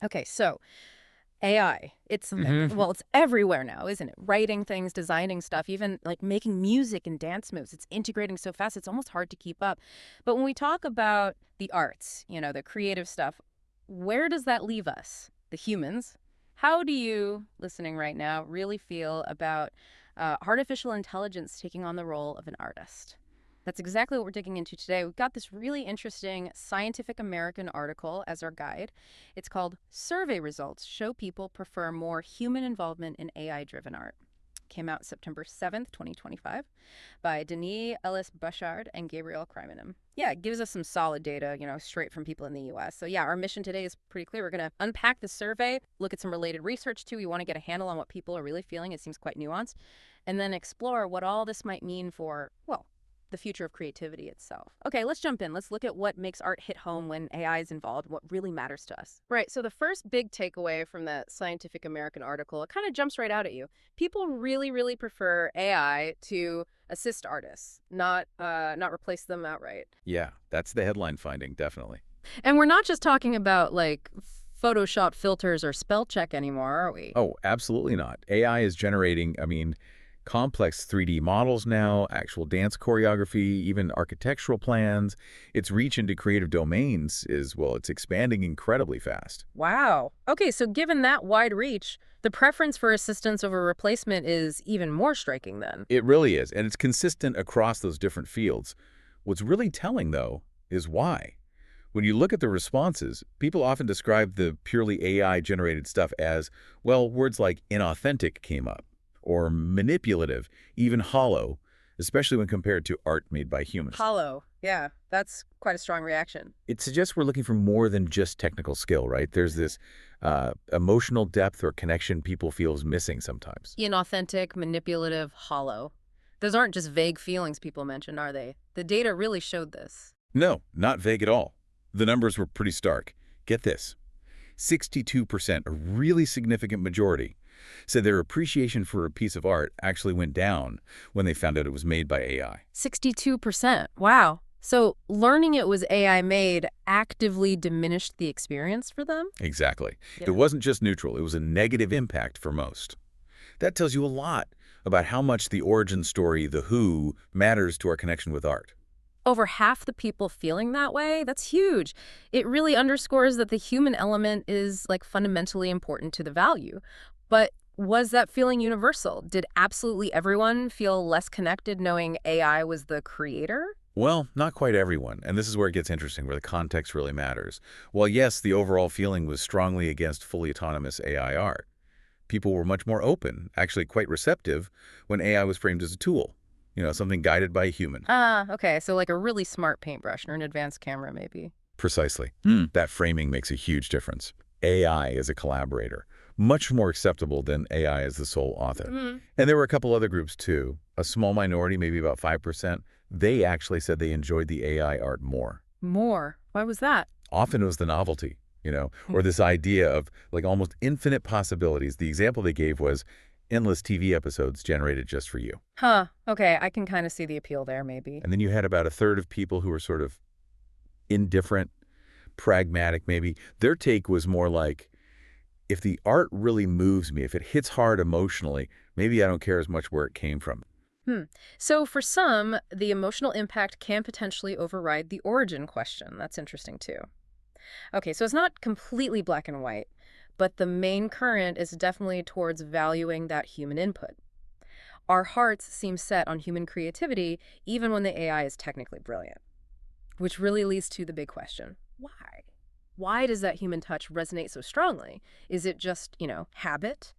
Okay, so AI, Hmm. well, it's everywhere now, isn't it? Writing things, designing stuff, even like making music and dance moves. It's integrating so fast, it's almost hard to keep up. But when we talk about the arts, the creative stuff, where does that leave us, the humans? How do you, listening right now, really feel about artificial intelligence taking on the role of an artist? That's exactly what we're digging into today. We've got this really interesting Scientific American article as our guide. It's called Survey Results Show People Prefer More Human Involvement in AI-Driven Art. Came out September 7th, 2025, by Denis Ellis-Bouchard and Gabriel Kreimanem. Yeah, it gives us some solid data, straight from people in the US. So yeah, our mission today is pretty clear. We're going to unpack the survey, look at some related research too. We want to get a handle on what people are really feeling. It seems quite nuanced. And then explore what all this might mean for, well, the future of creativity itself. Okay, let's jump in. Let's look at what makes art hit home when AI is involved, what really matters to us. Right, so the first big takeaway from that Scientific American article, it kind of jumps right out at you. People really, really prefer AI to assist artists, not replace them outright. Yeah, that's the headline finding, definitely. And we're not just talking about like Photoshop filters or spell check anymore, are we? Oh, absolutely not. AI is generating, complex 3D models now, actual dance choreography, even architectural plans. Its reach into creative domains is, well, it's expanding incredibly fast. Wow. Okay, so given that wide reach, the preference for assistance over replacement is even more striking then. It really is, and it's consistent across those different fields. What's really telling, though, is why. When you look at the responses, people often describe the purely AI-generated stuff as, well, words like inauthentic came up, or manipulative, even hollow, especially when compared to art made by humans. Hollow. Yeah, that's quite a strong reaction. It suggests we're looking for more than just technical skill, right? There's this emotional depth or connection people feel is missing sometimes. Inauthentic, manipulative, hollow. Those aren't just vague feelings people mention, are they? The data really showed this. No, not vague at all. The numbers were pretty stark. Get this. 62%, a really significant majority, said their appreciation for a piece of art actually went down when they found out it was made by AI. 62%. Wow. So learning it was AI made actively diminished the experience for them? Exactly. Yeah. It wasn't just neutral, it was a negative impact for most. That tells you a lot about how much the origin story, the who, matters to our connection with art. Over half the people feeling that way, that's huge. It really underscores that the human element is like fundamentally important to the value. But was that feeling universal? Did absolutely everyone feel less connected knowing AI was the creator? Well, not quite everyone, and this is where it gets interesting, where the context really matters. While yes, the overall feeling was strongly against fully autonomous AI art, people were much more open, actually quite receptive, when AI was framed as a tool, something guided by a human. Ah, okay, so like a really smart paintbrush or an advanced camera maybe. Precisely. That framing makes a huge difference. AI as a collaborator, much more acceptable than AI as the sole author. And there were a couple other groups too. A small minority, maybe about 5%, they actually said they enjoyed the AI art more. More. Why was that? Often it was the novelty, or this idea of like almost infinite possibilities. The example they gave was endless TV episodes generated just for you. Huh. Okay, I can kind of see the appeal there maybe. And then you had about a third of people who were sort of indifferent, pragmatic maybe. Their take was more like, if the art really moves me, if it hits hard emotionally, maybe I don't care as much where it came from. Hmm. So for some, the emotional impact can potentially override the origin question. That's interesting too. Okay, so it's not completely black and white, but the main current is definitely towards valuing that human input. Our hearts seem set on human creativity, even when the AI is technically brilliant. Which really leads to the big question, why? Why does that human touch resonate so strongly? Is it just, habit?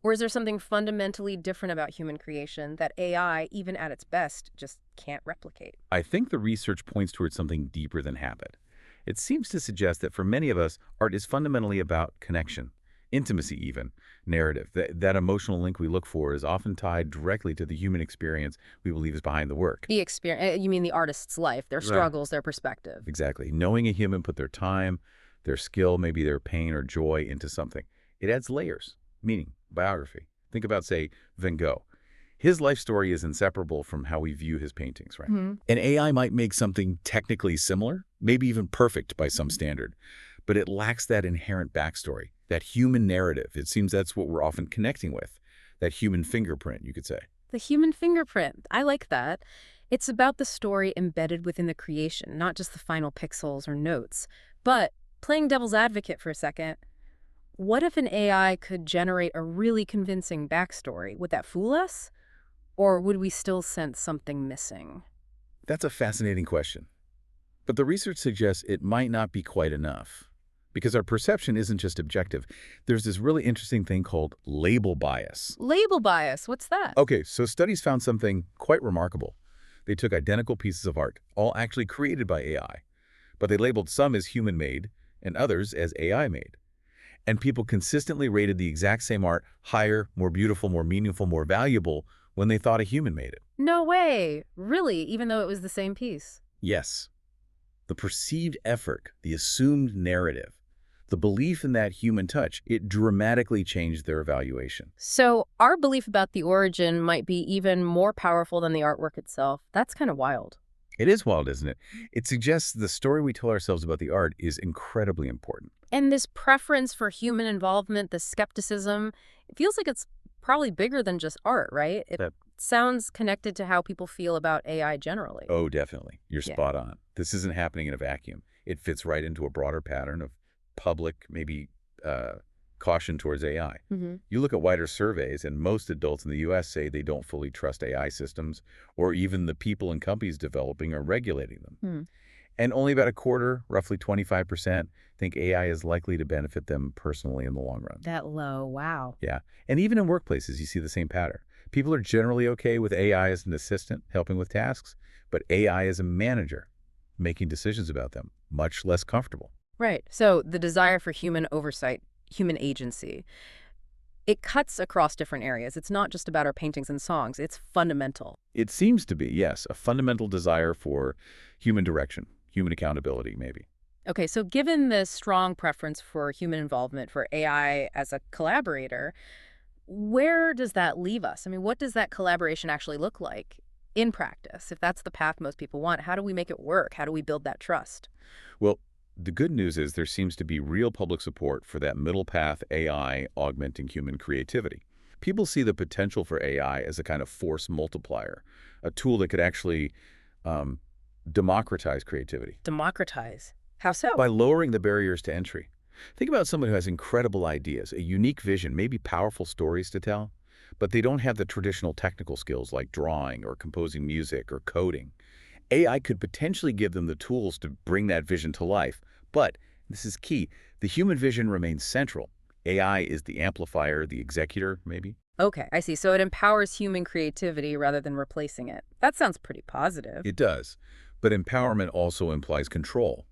Or is there something fundamentally different about human creation that AI, even at its best, just can't replicate? I think the research points towards something deeper than habit. It seems to suggest that for many of us, art is fundamentally about connection, intimacy even, narrative. That emotional link we look for is often tied directly to the human experience we believe is behind the work. The experience, you mean the artist's life, their Right. struggles, their perspective. Exactly. Knowing a human put their time, their skill, maybe their pain or joy into something. It adds layers, meaning, biography. Think about, say, Van Gogh. His life story is inseparable from how we view his paintings, right? Mhm. An AI might make something technically similar, maybe even perfect by some standard, but it lacks that inherent backstory, that human narrative. It seems that's what we're often connecting with, that human fingerprint, you could say. The human fingerprint. I like that. It's about the story embedded within the creation, not just the final pixels or notes. But playing devil's advocate for a second, what if an AI could generate a really convincing backstory? Would that fool us? Or would we still sense something missing? That's a fascinating question. But the research suggests it might not be quite enough. Because our perception isn't just objective. There's this really interesting thing called label bias. Label bias, what's that? Okay, so studies found something quite remarkable. They took identical pieces of art, all actually created by AI, but they labeled some as human-made and others as AI-made. And people consistently rated the exact same art higher, more beautiful, more meaningful, more valuable when they thought a human made it. No way. Really, even though it was the same piece? Yes. The perceived effort, the assumed narrative, the belief in that human touch, it dramatically changed their evaluation. So our belief about the origin might be even more powerful than the artwork itself. That's kind of wild. It is wild, isn't it? It suggests the story we tell ourselves about the art is incredibly important. And this preference for human involvement, the skepticism, it feels like it's probably bigger than just art, right? It That- sounds connected to how people feel about AI generally. Oh, definitely. You're Yeah. spot on. This isn't happening in a vacuum. It fits right into a broader pattern of public, maybe caution towards AI. Mm-hmm. You look at wider surveys, and most adults in the U.S. say they don't fully trust AI systems, or even the people and companies developing or regulating them. Hmm. And only about a quarter, roughly 25%, think AI is likely to benefit them personally in the long run. That low, wow. Yeah. And even in workplaces, you see the same pattern. People are generally okay with AI as an assistant helping with tasks, but AI as a manager making decisions about them, much less comfortable. Right. So the desire for human oversight, human agency, it cuts across different areas. It's not just about our paintings and songs. It's fundamental. It seems to be, yes, a fundamental desire for human direction, human accountability, maybe. Okay, so given the strong preference for human involvement, for AI as a collaborator, where does that leave us? I mean, what does that collaboration actually look like in practice? If that's the path most people want, how do we make it work? How do we build that trust? Well, the good news is there seems to be real public support for that middle path AI augmenting human creativity. People see the potential for AI as a kind of force multiplier, a tool that could actually democratize creativity. Democratize. How so? By lowering the barriers to entry. Think about someone who has incredible ideas, a unique vision, maybe powerful stories to tell, but they don't have the traditional technical skills like drawing or composing music or coding. AI could potentially give them the tools to bring that vision to life, but, this is key, the human vision remains central. AI is the amplifier, the executor, maybe? Okay, I see. So it empowers human creativity rather than replacing it. That sounds pretty positive. It does, but empowerment also implies control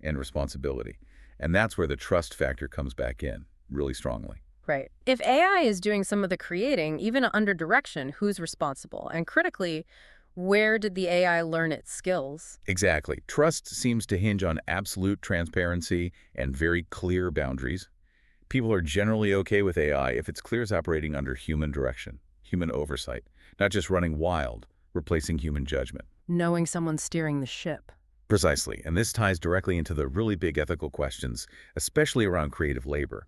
and responsibility, and that's where the trust factor comes back in really strongly. Right. If AI is doing some of the creating, even under direction, who's responsible? And critically, where did the AI learn its skills? Exactly. Trust seems to hinge on absolute transparency and very clear boundaries. People are generally okay with AI if it's clear it's operating under human direction, human oversight, not just running wild, replacing human judgment. Knowing someone's steering the ship. Precisely, and this ties directly into the really big ethical questions, especially around creative labor.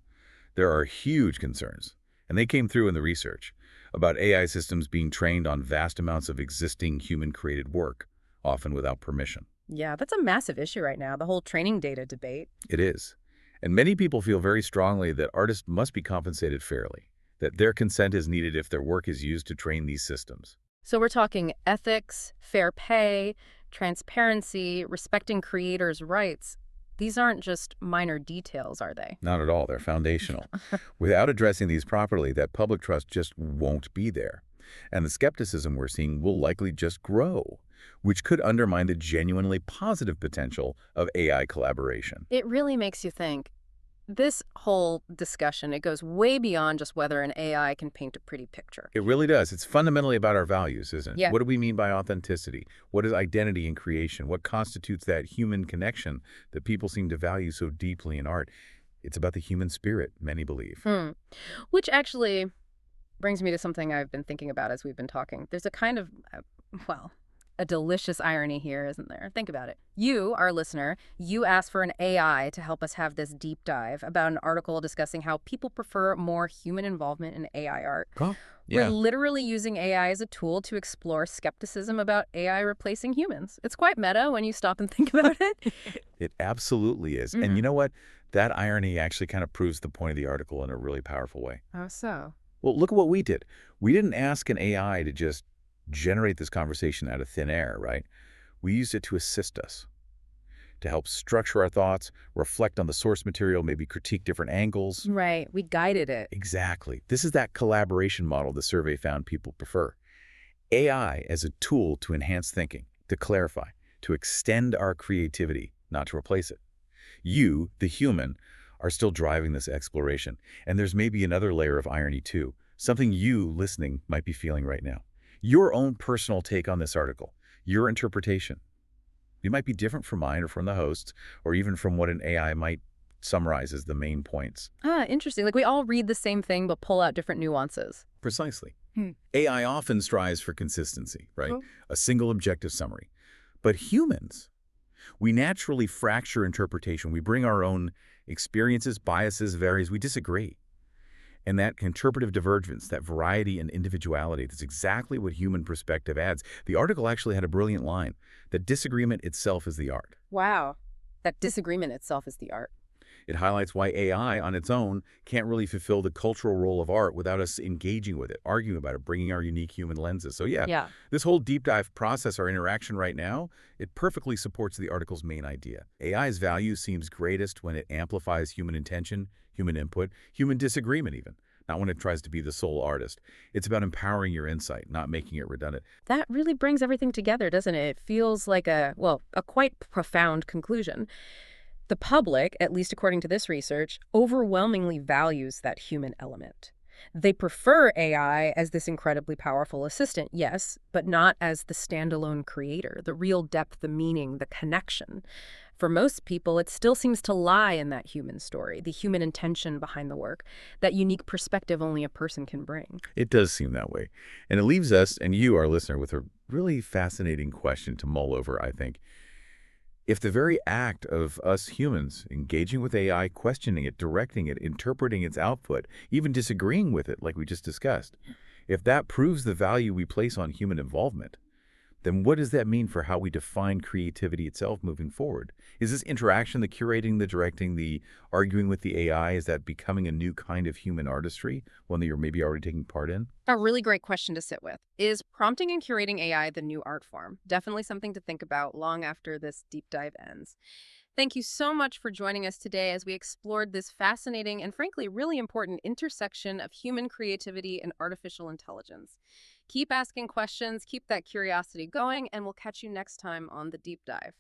There are huge concerns, and they came through in the research, about AI systems being trained on vast amounts of existing human-created work, often without permission. Yeah, that's a massive issue right now, the whole training data debate. It is. And many people feel very strongly that artists must be compensated fairly, that their consent is needed if their work is used to train these systems. So we're talking ethics, fair pay, transparency, respecting creators' rights. These aren't just minor details, are they? Not at all. They're foundational. Without addressing these properly, that public trust just won't be there. And the skepticism we're seeing will likely just grow, which could undermine the genuinely positive potential of AI collaboration. It really makes you think. This whole discussion, it goes way beyond just whether an AI can paint a pretty picture. It really does. It's fundamentally about our values, isn't it? Yeah. What do we mean by authenticity? What is identity in creation? What constitutes that human connection that people seem to value so deeply in art? It's about the human spirit, many believe. Which actually brings me to something I've been thinking about as we've been talking. There's a kind of, well, a delicious irony here, isn't there? Think about it. You, our listener, you asked for an AI to help us have this deep dive about an article discussing how people prefer more human involvement in AI art. Oh, We're yeah. literally using AI as a tool to explore skepticism about AI replacing humans. It's quite meta when you stop and think about it. It absolutely is. And you know what? That irony actually kind of proves the point of the article in a really powerful way. How so? Well, look at what we did. We didn't ask an AI to just generate this conversation out of thin air, right? We used it to assist us, to help structure our thoughts, reflect on the source material, maybe critique different angles. Right, we guided it. Exactly. This is that collaboration model the survey found people prefer. AI as a tool to enhance thinking, to clarify, to extend our creativity, not to replace it. You, the human, are still driving this exploration. And there's maybe another layer of irony too, something you, listening, might be feeling right now. Your own personal take on this article, your interpretation. It might be different from mine or from the hosts, or even from what an AI might summarize as the main points. Ah, interesting. Like we all read the same thing but pull out different nuances. Precisely. Hmm. AI often strives for consistency, right? Cool. A single objective summary. But humans, we naturally fracture interpretation. We bring our own experiences, biases, varies. We disagree. And that interpretive divergence, that variety and individuality, that's exactly what human perspective adds. The article actually had a brilliant line that disagreement itself is the art. Wow. That disagreement itself is the art. It highlights why AI on its own can't really fulfill the cultural role of art without us engaging with it, arguing about it, bringing our unique human lenses. So yeah, Yeah. this whole deep dive process, our interaction right now, it perfectly supports the article's main idea. AI's value seems greatest when it amplifies human intention, human input, human disagreement even, not when it tries to be the sole artist. It's about empowering your insight, not making it redundant. That really brings everything together, doesn't it? It feels like a quite profound conclusion. The public, at least according to this research, overwhelmingly values that human element. They prefer AI as this incredibly powerful assistant, yes, but not as the standalone creator, the real depth, the meaning, the connection. For most people, it still seems to lie in that human story, the human intention behind the work, that unique perspective only a person can bring. It does seem that way. And it leaves us, and you, our listener, with a really fascinating question to mull over, I think. If the very act of us humans engaging with AI, questioning it, directing it, interpreting its output, even disagreeing with it like we just discussed, if that proves the value we place on human involvement, then what does that mean for how we define creativity itself moving forward? Is this interaction, the curating, the directing, the arguing with the AI, is that becoming a new kind of human artistry, one that you're maybe already taking part in? A really great question to sit with. Is prompting and curating AI the new art form? Definitely something to think about long after this deep dive ends. Thank you so much for joining us today as we explored this fascinating and frankly really important intersection of human creativity and artificial intelligence. Keep asking questions, keep that curiosity going, and we'll catch you next time on The Deep Dive.